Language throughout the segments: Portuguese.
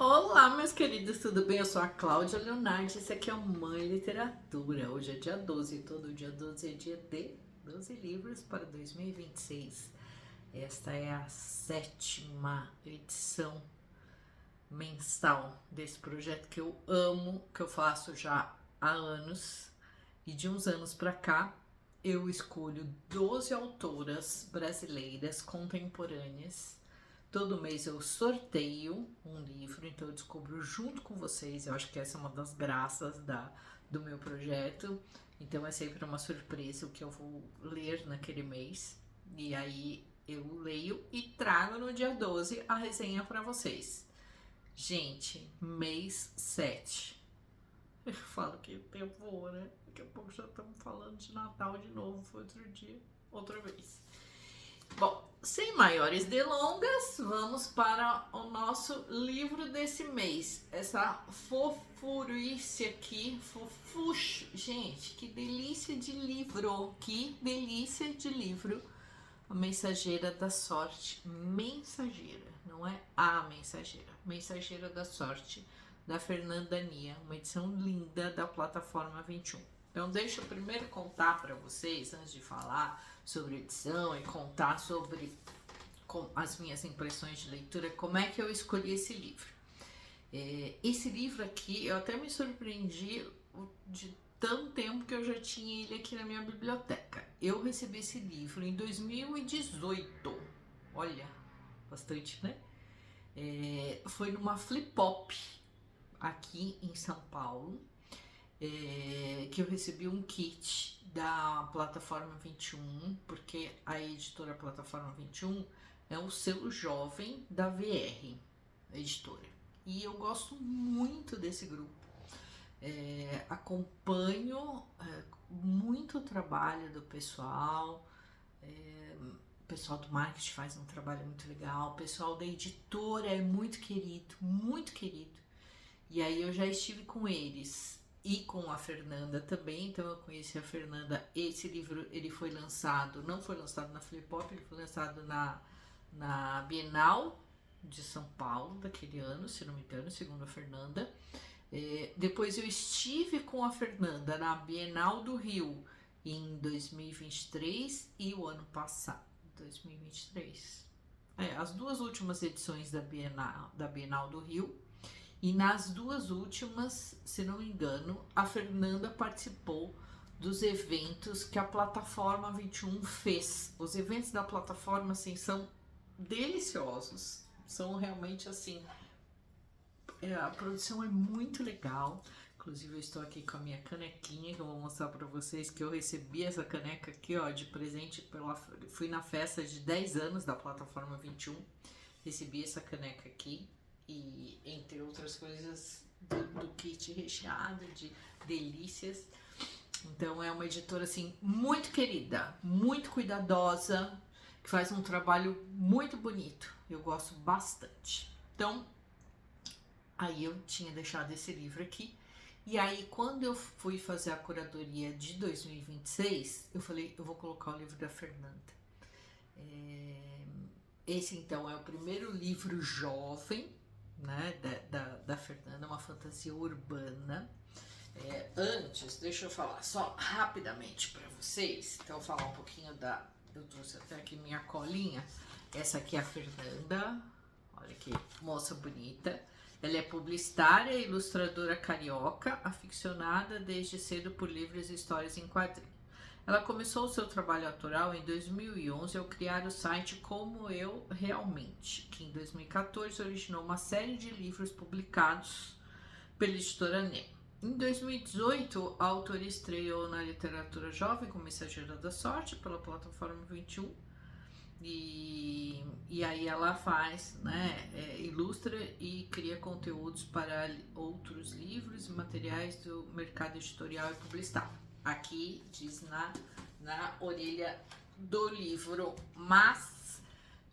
Olá, meus queridos, tudo bem? Eu sou a Cláudia Leonardi, esse aqui é o Mãe Literatura. Hoje é dia 12, todo dia 12 é dia de 12 livros para 2026. Esta é a 7ª edição mensal desse projeto que eu amo, que eu faço já há anos. E de uns anos para cá, eu escolho 12 autoras brasileiras contemporâneas. Todo mês eu sorteio um livro, então eu descubro junto com vocês. Eu acho que essa é uma das graças do meu projeto. Então é sempre uma surpresa o que eu vou ler naquele mês. E aí eu leio e trago no dia 12 a resenha para vocês. Gente, mês 7. Eu falo que o tempo voa, né? Daqui a pouco já estamos falando de Natal de novo. Foi outro dia, outra vez. Bom, sem maiores delongas, vamos para o nosso livro desse mês. Essa fofurice aqui, fofuxo. Gente, que delícia de livro, que delícia de livro. A Mensageira da Sorte, Mensageira, não é a Mensageira, Mensageira da Sorte, da Fernanda Nia, uma edição linda da plataforma 21. Então deixa eu primeiro contar para vocês, antes de falar sobre edição e contar sobre as minhas impressões de leitura, como é que eu escolhi esse livro. Esse livro aqui, eu até me surpreendi de tanto tempo que eu já tinha ele aqui na minha biblioteca. Eu recebi esse livro em 2018. Olha, bastante, né? Foi numa Flipop aqui em São Paulo, que eu recebi um kit da plataforma 21, porque a editora plataforma 21 é o selo jovem da VR, a editora. E eu gosto muito desse grupo. Acompanho muito o trabalho do pessoal. O pessoal do marketing faz um trabalho muito legal. O pessoal da editora é muito querido, muito querido. E aí eu já estive com eles e com a Fernanda também, então eu conheci a Fernanda. Esse livro ele foi lançado, não foi lançado na Flipop, ele foi lançado na Bienal de São Paulo daquele ano, se não me engano, segundo a Fernanda. Depois eu estive com a Fernanda na Bienal do Rio em 2023 e o ano passado, 2023. As duas últimas edições da Bienal do Rio. E nas duas últimas, se não me engano, a Fernanda participou dos eventos que a plataforma 21 fez. Os eventos da plataforma, assim, são deliciosos. São realmente, assim, a produção é muito legal. Inclusive, eu estou aqui com a minha canequinha, que eu vou mostrar para vocês que eu recebi essa caneca aqui, ó, de presente. Fui na festa de 10 anos da plataforma 21. Recebi essa caneca aqui. E entre outras coisas do kit recheado de delícias. Então é uma editora assim muito querida, muito cuidadosa, que faz um trabalho muito bonito. Eu gosto bastante. Então aí eu tinha deixado esse livro aqui. E aí quando eu fui fazer a curadoria de 2026, eu falei, eu vou colocar o livro da Fernanda. Esse então é o primeiro livro jovem, né, da Fernanda, uma fantasia urbana. Antes, deixa eu falar só rapidamente para vocês. Então, eu vou falar um pouquinho eu trouxe até aqui minha colinha. Essa aqui é a Fernanda. Olha que moça bonita. Ela é publicitária e ilustradora carioca, aficionada desde cedo por livros e histórias em quadrinhos. Ela começou o seu trabalho autoral em 2011 ao criar o site Como Eu Realmente, que em 2014 originou uma série de livros publicados pela editora Nemo. Em 2018, a autora estreou na literatura jovem como Mensageira da Sorte pela plataforma 21. E aí ela faz, né, ilustra e cria conteúdos para outros livros e materiais do mercado editorial e publicitário. Aqui diz na orelha do livro, mas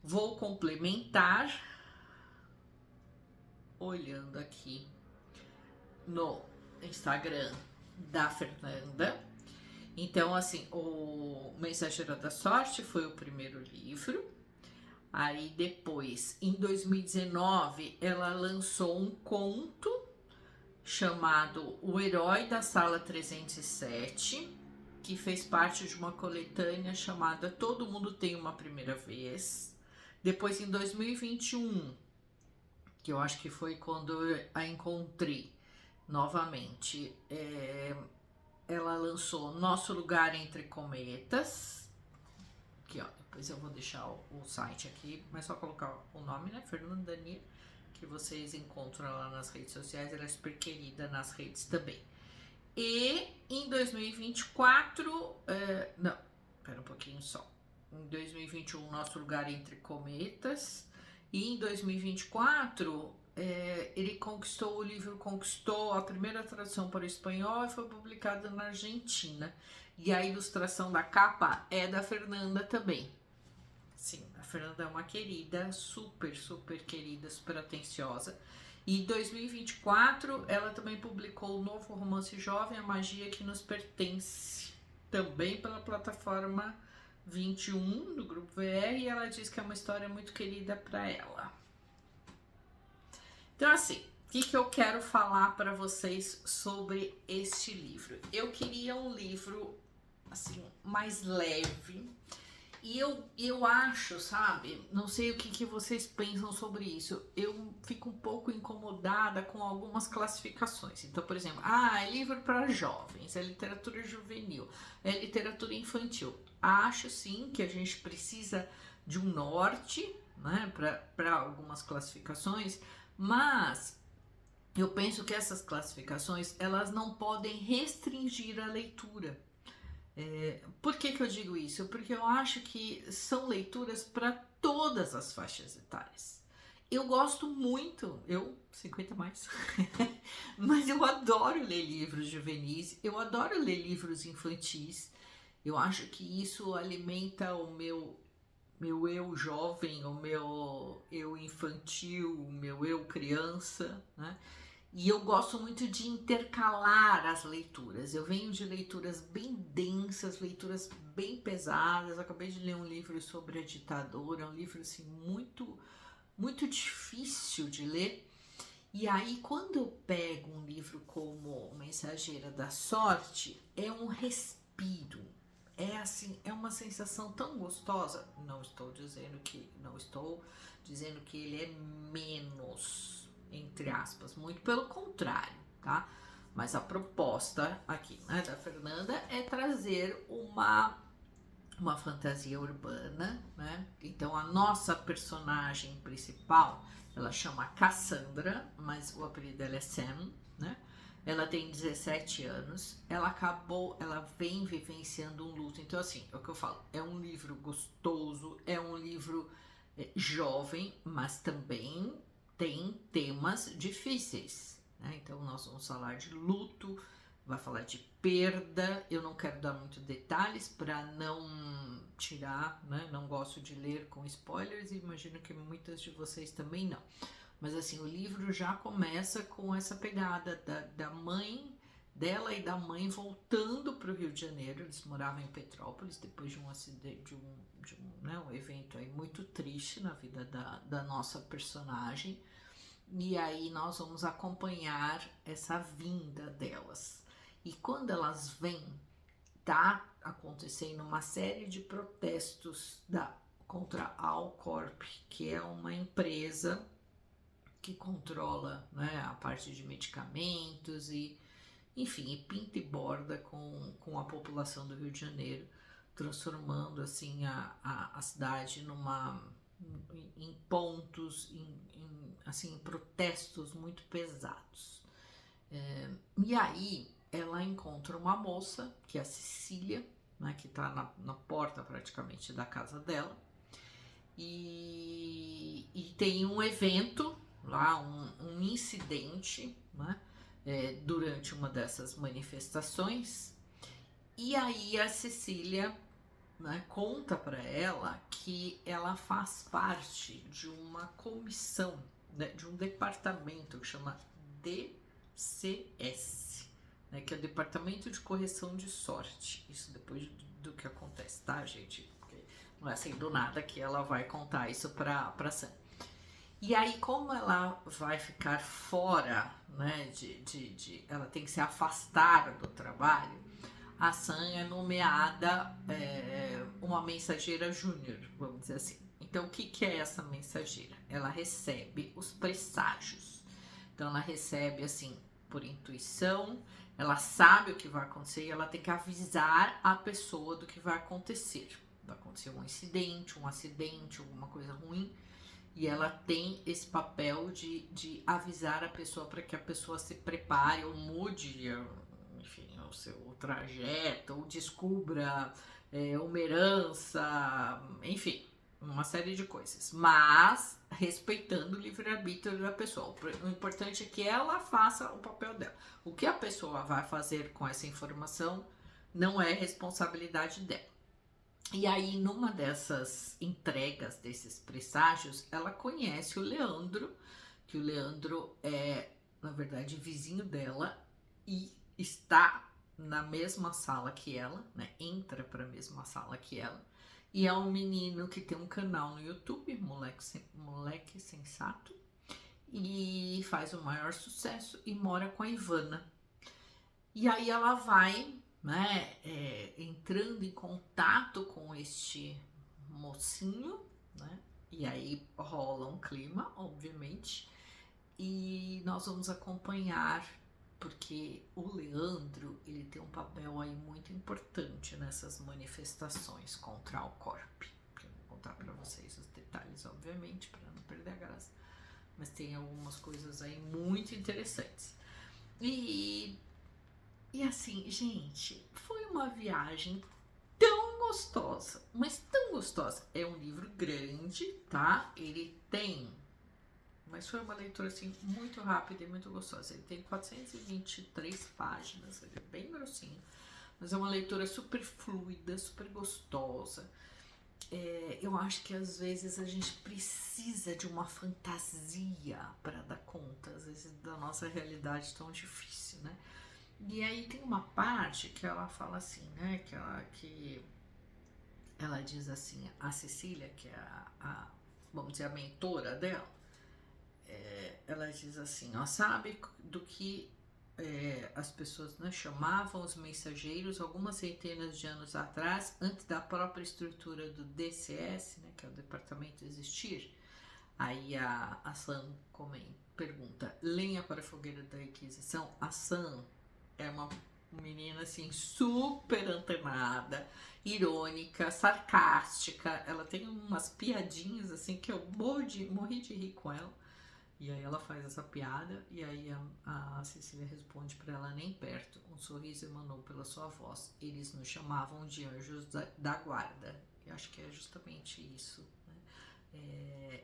vou complementar olhando aqui no Instagram da Fernanda. Então, assim, o Mensageira da Sorte foi o primeiro livro. Aí depois, em 2019, ela lançou um conto chamado O Herói da Sala 307, que fez parte de uma coletânea chamada Todo Mundo Tem Uma Primeira Vez. Depois, em 2021, que eu acho que foi quando eu a encontrei novamente, ela lançou Nosso Lugar Entre Cometas, que ó, depois eu vou deixar o site aqui, mas só colocar o nome, né, Fernanda Daniel, que vocês encontram lá nas redes sociais, ela é super querida nas redes também. E em 2024, não, pera um pouquinho só, em 2021, Nosso Lugar Entre Cometas, e em 2024, ele conquistou, o livro conquistou a primeira tradução para o espanhol e foi publicado na Argentina. E a ilustração da capa é da Fernanda também. Sim, a Fernanda é uma querida, super, super querida, super atenciosa. E em 2024, ela também publicou o novo romance jovem, A Magia Que Nos Pertence, também pela plataforma 21 do Grupo VR, e ela diz que é uma história muito querida para ela. Então, assim, o que eu quero falar para vocês sobre este livro? Eu queria um livro, assim, mais leve. E eu acho, sabe, não sei o que vocês pensam sobre isso, eu fico um pouco incomodada com algumas classificações. Então, por exemplo, é livro para jovens, é literatura juvenil, é literatura infantil. Acho sim que a gente precisa de um norte, né, para algumas classificações, mas eu penso que essas classificações, elas não podem restringir a leitura. Por que eu digo isso? Porque eu acho que são leituras para todas as faixas etárias. Eu gosto muito, 50 mais, mas eu adoro ler livros juvenis, eu adoro ler livros infantis. Eu acho que isso alimenta o meu eu jovem, o meu eu infantil, o meu eu criança, né? E eu gosto muito de intercalar as leituras. Eu venho de leituras bem densas, leituras bem pesadas. Eu acabei de ler um livro sobre a ditadura, um livro assim muito, muito difícil de ler. E aí, quando eu pego um livro como Mensageira da Sorte, é um respiro. É assim, é uma sensação tão gostosa. Não estou dizendo que ele é menos, entre aspas, muito pelo contrário, tá? Mas a proposta aqui, né, da Fernanda é trazer uma fantasia urbana, né? Então a nossa personagem principal, ela chama Cassandra, mas o apelido dela é Sam, né? Ela tem 17 anos, ela vem vivenciando um luto. Então, assim, é o que eu falo, é um livro gostoso, é um livro jovem, mas também tem temas difíceis, né? Então, nós vamos falar de luto, vai falar de perda. Eu não quero dar muito detalhes para não tirar, né? Não gosto de ler com spoilers e imagino que muitas de vocês também não. Mas assim, o livro já começa com essa pegada da mãe dela e da mãe voltando para o Rio de Janeiro. Eles moravam em Petrópolis depois de um acidente, um evento aí muito triste na vida da nossa personagem. E aí nós vamos acompanhar essa vinda delas. E quando elas vêm, tá acontecendo uma série de protestos contra a Alcorp, que é uma empresa que controla, né, a parte de medicamentos e, enfim, e pinta e borda com a população do Rio de Janeiro, transformando assim a cidade em pontos, assim, protestos muito pesados. E aí ela encontra uma moça, que é a Cecília, né, que está na porta praticamente da casa dela, e tem um evento lá, um incidente, né, durante uma dessas manifestações, e aí a Cecília, né, conta para ela que ela faz parte de uma comissão, né, de um departamento que chama DCS, né, que é o Departamento de Correção de Sorte. Isso depois do que acontece, tá, gente? Porque Não é assim do nada que ela vai contar isso pra Sam. E aí, como ela vai ficar fora, né, ela tem que se afastar do trabalho, a Sam é nomeada uma mensageira júnior, vamos dizer assim. Então, o que é essa mensageira? Ela recebe os presságios. Então, ela recebe, assim, por intuição, ela sabe o que vai acontecer e ela tem que avisar a pessoa do que vai acontecer. Vai acontecer um incidente, um acidente, alguma coisa ruim. E ela tem esse papel de avisar a pessoa para que a pessoa se prepare ou mude, enfim, o seu trajeto, ou descubra uma herança, enfim, uma série de coisas. Mas respeitando o livre-arbítrio da pessoa. O importante é que ela faça o papel dela. O que a pessoa vai fazer com essa informação não é responsabilidade dela. E aí, numa dessas entregas, desses presságios, ela conhece o Leandro, que o Leandro é, na verdade, vizinho dela e está na mesma sala que ela, né? Entra para a mesma sala que ela. E é um menino que tem um canal no YouTube, Moleque Sensato, e faz o maior sucesso e mora com a Ivana. E aí ela vai, né, entrando em contato com este mocinho, né? E aí rola um clima, obviamente. E nós vamos acompanhar, porque o Leandro, ele tem um papel aí muito importante nessas manifestações contra o corpo. Eu vou contar para vocês os detalhes, obviamente, para não perder a graça. Mas tem algumas coisas aí muito interessantes. E assim, gente, foi uma viagem tão gostosa, mas tão gostosa. É um livro grande, tá? Ele tem, mas foi uma leitura assim muito rápida e muito gostosa. Ele tem 423 páginas, ele é bem grossinho, mas é uma leitura super fluida, super gostosa. Eu acho que às vezes a gente precisa de uma fantasia para dar conta, às vezes, da nossa realidade tão difícil, né? E aí tem uma parte que ela fala assim, né? Que ela diz assim, a Cecília, que é vamos dizer, a mentora dela, ela diz assim, ó, sabe do que as pessoas, né, chamavam os mensageiros algumas centenas de anos atrás, antes da própria estrutura do DCS, né, que é o Departamento Existir? Aí a Sam pergunta, lenha para a fogueira da Inquisição? A Sam é uma menina assim super antenada, irônica, sarcástica. Ela tem umas piadinhas assim que eu morri de rir com ela. E aí ela faz essa piada e aí a Cecília responde para ela, nem perto. Um sorriso emanou pela sua voz. Eles nos chamavam de anjos da guarda. Eu acho que é justamente isso.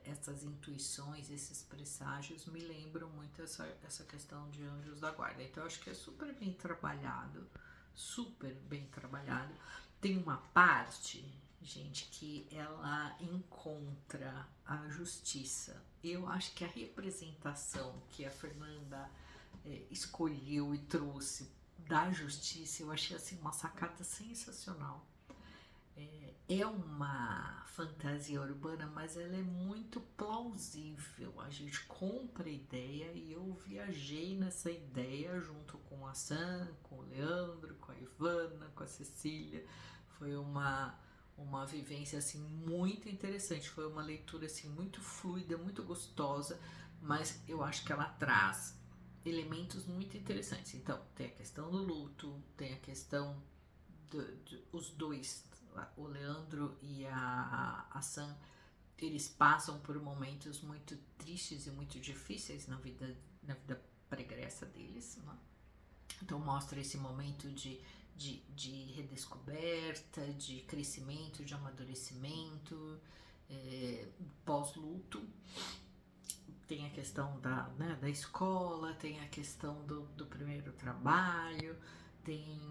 Essas intuições, esses presságios me lembram muito essa questão de anjos da guarda. Então eu acho que é super bem trabalhado, super bem trabalhado. Tem uma parte, gente, que ela encontra a justiça. Eu acho que a representação que a Fernanda escolheu e trouxe da justiça, eu achei assim uma sacada sensacional. É uma fantasia urbana, mas ela é muito plausível. A gente compra a ideia e eu viajei nessa ideia junto com a Sam, com o Leandro, com a Ivana, com a Cecília. Foi uma vivência assim muito interessante. Foi uma leitura assim muito fluida, muito gostosa, mas eu acho que ela traz elementos muito interessantes. Então, tem a questão do luto, tem a questão os dois, o Leandro e a Sam, eles passam por momentos muito tristes e muito difíceis na vida pregressa deles, né? Então mostra esse momento de redescoberta, de crescimento, de amadurecimento, pós-luto. Tem a questão da escola, tem a questão do primeiro trabalho, tem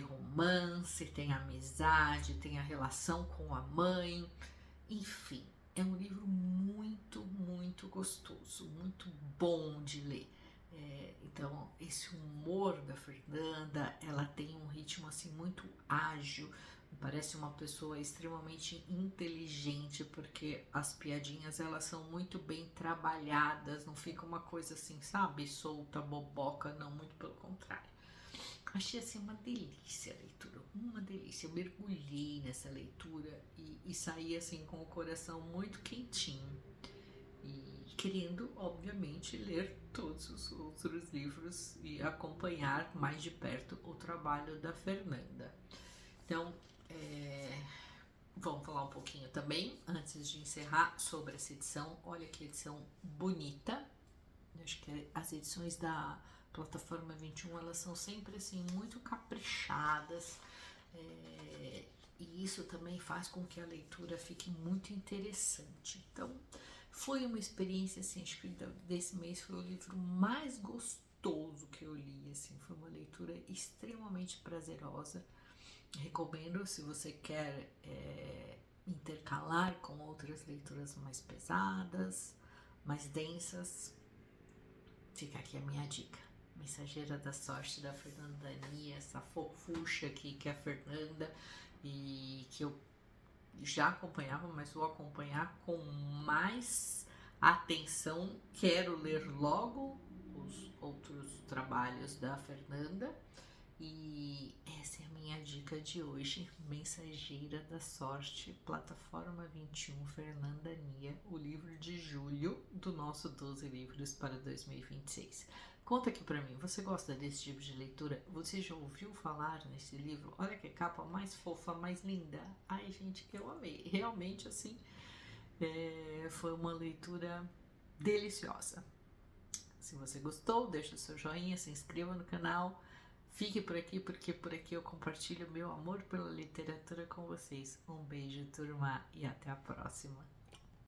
romance, tem amizade, tem a relação com a mãe, enfim, é um livro muito, muito gostoso, muito bom de ler. Então, esse humor da Fernanda, ela tem um ritmo assim muito ágil, parece uma pessoa extremamente inteligente, porque as piadinhas elas são muito bem trabalhadas, não fica uma coisa assim, sabe, solta, boboca, não, muito pelo contrário. Achei assim uma delícia a leitura, uma delícia. Eu mergulhei nessa leitura e saí assim com o coração muito quentinho e querendo, obviamente, ler todos os outros livros e acompanhar mais de perto o trabalho da Fernanda. Então, vamos falar um pouquinho também, antes de encerrar, sobre essa edição. Olha que edição bonita. Eu acho que as edições da plataforma 21, elas são sempre assim muito caprichadas, e isso também faz com que a leitura fique muito interessante. Então, foi uma experiência assim, acho que desse mês foi o livro mais gostoso que eu li, assim, foi uma leitura extremamente prazerosa. Recomendo se você quer intercalar com outras leituras mais pesadas, mais densas. Fica aqui a minha dica. Mensageira da Sorte, da Fernanda Nia, essa fofucha aqui que é a Fernanda e que eu já acompanhava, mas vou acompanhar com mais atenção. Quero ler logo os outros trabalhos da Fernanda e essa é a minha dica de hoje. Mensageira da Sorte, plataforma 21, Fernanda Nia, o livro de julho do nosso 12 livros para 2026. Conta aqui pra mim, você gosta desse tipo de leitura? Você já ouviu falar nesse livro? Olha que capa mais fofa, mais linda. Ai, gente, eu amei. Realmente, assim, foi uma leitura deliciosa. Se você gostou, deixa o seu joinha, se inscreva no canal. Fique por aqui, porque por aqui eu compartilho meu amor pela literatura com vocês. Um beijo, turma, e até a próxima.